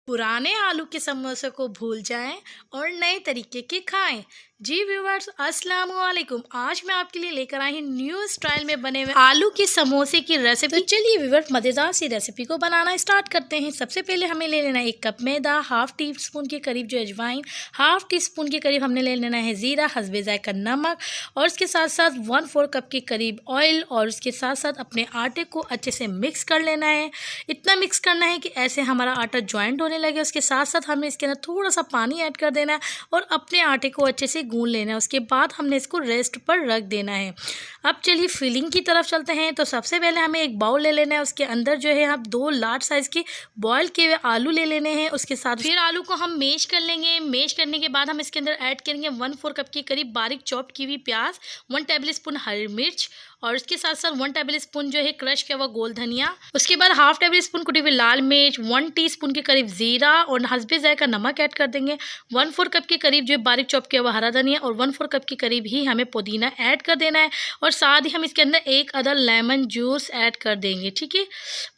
पुराने आलू के समोसे को भूल जाएं और नए तरीके के खाएं। जी व्यूवर्स, अस्सलाम वालेकुम। आज मैं आपके लिए लेकर आई हूँ न्यू स्टाइल में बने हुए आलू के समोसे की रेसिपी। तो चलिए व्यूवर्स, मज़ेदार सी रेसिपी को बनाना स्टार्ट करते हैं। सबसे पहले हमें ले लेना है 1 कप मैदा, हाफ टी स्पून के करीब जो अजवाइन, हाफ टी स्पून के करीब हमने ले लेना है ज़ीरा, हस्बे ज़ायका नमक और उसके साथ साथ 1/4 कप के करीब ऑयल और उसके साथ साथ अपने आटे को अच्छे से मिक्स कर लेना है। इतना मिक्स करना है कि ऐसे हमारा आटा ज्वाइंट होने लगे। उसके साथ साथ हमें इसके अंदर थोड़ा सा पानी ऐड कर देना है और अपने आटे को अच्छे से गूंद लेना है। उसके बाद हमने इसको रेस्ट पर रख देना है। अब चलिए फिलिंग की तरफ चलते हैं। तो सबसे पहले हमें एक बाउल ले लेना है। उसके अंदर जो है हम 2 लार्ज साइज़ के बॉयल किए हुए आलू ले लेने हैं। उसके साथ फिर आलू को हम मैश कर लेंगे। मैश करने के बाद हम इसके अंदर ऐड करेंगे 1/4 कप के करीब बारीक चॉप की हुई प्याज, 1 टेबल स्पून हरी मिर्च और उसके साथ साथ 1 टेबल स्पून जो है क्रश किया हुआ गोल धनिया। उसके बाद हाफ टेबल स्पून कुटी हुई लाल मिर्च, 1 टीस्पून के करीब जीरा और हस्बे ज़ायका नमक ऐड कर देंगे। 1/4 कप के करीब जो है बारीक चॉप किया हुआ हरा धनिया और 1/4 कप के करीब ही हमें पुदीना ऐड कर देना है और साथ ही हम इसके अंदर 1 अदर लेमन जूस ऐड कर देंगे। ठीक है,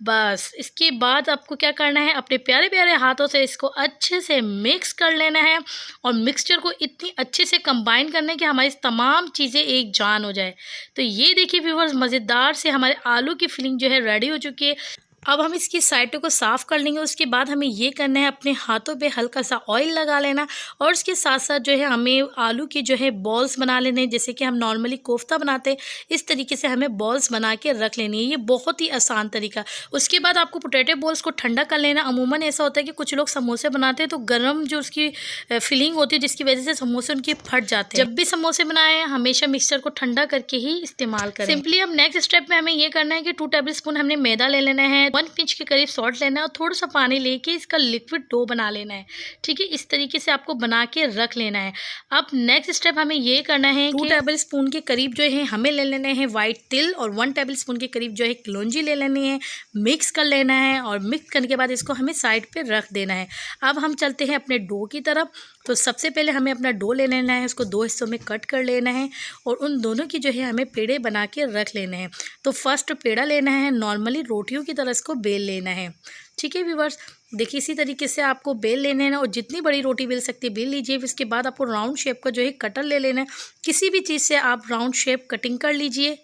बस इसके बाद आपको क्या करना है, अपने प्यारे प्यारे हाथों से इसको अच्छे से मिक्स कर लेना है और मिक्सचर को इतनी अच्छे से कंबाइन करना है कि हमारी तमाम चीज़ें एक जान हो जाए। तो ये देखिए व्यूवर्स, मज़ेदार से हमारे आलू की फिलिंग जो है रेडी हो चुकी है। अब हम इसकी साइडों को साफ़ कर लेंगे। उसके बाद हमें ये करना है, अपने हाथों पे हल्का सा ऑयल लगा लेना और उसके साथ साथ जो है हमें आलू की जो है बॉल्स बना लेने हैं। जैसे कि हम नॉर्मली कोफ्ता बनाते हैं, इस तरीके से हमें बॉल्स बना के रख लेनी है। ये बहुत ही आसान तरीका। उसके बाद आपको पोटैटो बॉल्स को ठंडा कर लेना। अमूमन ऐसा होता है कि कुछ लोग समोसे बनाते हैं तो गर्म जो उसकी फिलिंग होती है जिसकी वजह से समोसे उनके फट जाते हैं। जब भी समोसे बनाएं हमेशा मिक्सचर को ठंडा करके ही इस्तेमाल करें। सिंपली अब नेक्स्ट स्टेप में हमें ये करना है कि 2 टेबल स्पून हमने मैदा ले लेना है, 1 पिंच के करीब सॉल्ट लेना है और थोड़ा सा पानी लेके इसका लिक्विड डो बना लेना है। ठीक है, इस तरीके से आपको बना के रख लेना है। अब नेक्स्ट स्टेप हमें ये करना है 2 टेबल स्पून के करीब जो है हमें ले लेने हैं वाइट तिल और 1 टेबल स्पून के करीब जो है कलौंजी ले लेनी है। मिक्स कर लेना है और मिक्स करने के बाद इसको हमें साइड पे रख देना है। अब हम चलते हैं अपने डो की तरफ। तो सबसे पहले हमें अपना डो ले लेना है, उसको 2 हिस्सों में कट कर लेना है और उन दोनों की जो है हमें पेड़े बना के रख लेने हैं। तो फर्स्ट पेड़ा लेना है, नॉर्मली रोटियों की तरह इसको बेल लेना है। ठीक है व्यूवर्स, देखिए इसी तरीके से आपको बेल लेने हैं ना और जितनी बड़ी रोटी बेल सकती है बेल लीजिए। इसके बाद आपको राउंड शेप का जो है कटर ले लेना है। किसी भी चीज़ से आप राउंड शेप कटिंग कर लीजिए।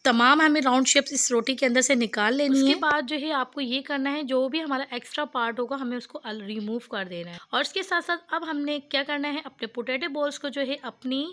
तमाम हमें राउंड शेप्स इस रोटी के अंदर से निकाल लेनी है। उसके बाद जो है आपको ये करना है, जो भी हमारा एक्स्ट्रा पार्ट होगा हमें उसको रिमूव कर देना है। और इसके साथ साथ अब हमने क्या करना है, अपने पोटैटो बॉल्स को जो है अपनी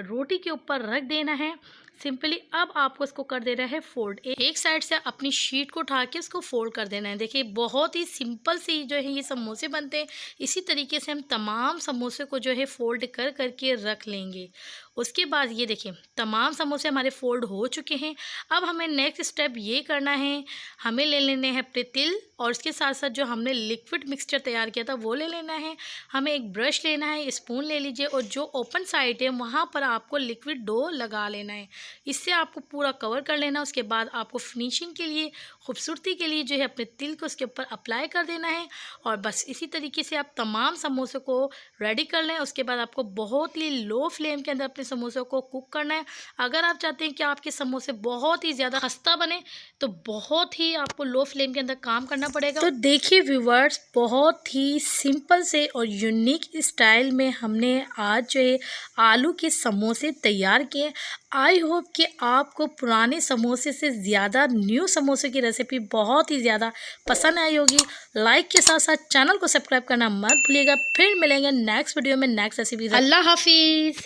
रोटी के ऊपर रख देना है। सिंपली अब आपको इसको कर देना है फोल्ड। एक साइड से अपनी शीट को उठा के इसको फोल्ड कर देना है। देखिए बहुत ही सिंपल सी जो है ये समोसे बनते हैं। इसी तरीके से हम तमाम समोसे को जो है फोल्ड कर करके रख लेंगे। उसके बाद ये देखिए तमाम समोसे हमारे फोल्ड हो चुके हैं। अब हमें नेक्स्ट स्टेप ये करना है, हमें ले लेने हैं अपने तिल और उसके साथ साथ जो हमने लिक्विड मिक्सचर तैयार किया था वो ले लेना है। हमें एक ब्रश लेना है, स्पून ले लीजिए और जो ओपन साइड है वहाँ पर आपको लिक्विड डो लगा लेना है। इससे आपको पूरा कवर कर लेना। उसके बाद आपको फिनिशिंग के लिए, खूबसूरती के लिए जो है अपने तिल को उसके ऊपर अप्लाई कर देना है और बस इसी तरीके से आप तमाम समोसे को रेडी कर लें। उसके बाद आपको बहुत ही लो फ्लेम के अंदर अपने समोसे को कुक करना है। अगर आप चाहते हैं कि आपके समोसे बहुत ही ज़्यादा खस्ता बने तो बहुत ही आपको लो फ्लेम के अंदर काम करना पड़ेगा। तो देखिए व्यूवर्स, बहुत ही सिंपल से और यूनिक स्टाइल में हमने आज जो है आलू के समोसे तैयार किए। आई होप कि आपको पुराने समोसे से ज़्यादा न्यू समोसे की रेसिपी बहुत ही ज़्यादा पसंद आई होगी। लाइक के साथ साथ चैनल को सब्सक्राइब करना मत भूलिएगा। फिर मिलेंगे नेक्स्ट वीडियो में नेक्स्ट रेसिपी। अल्लाह हाफिज़।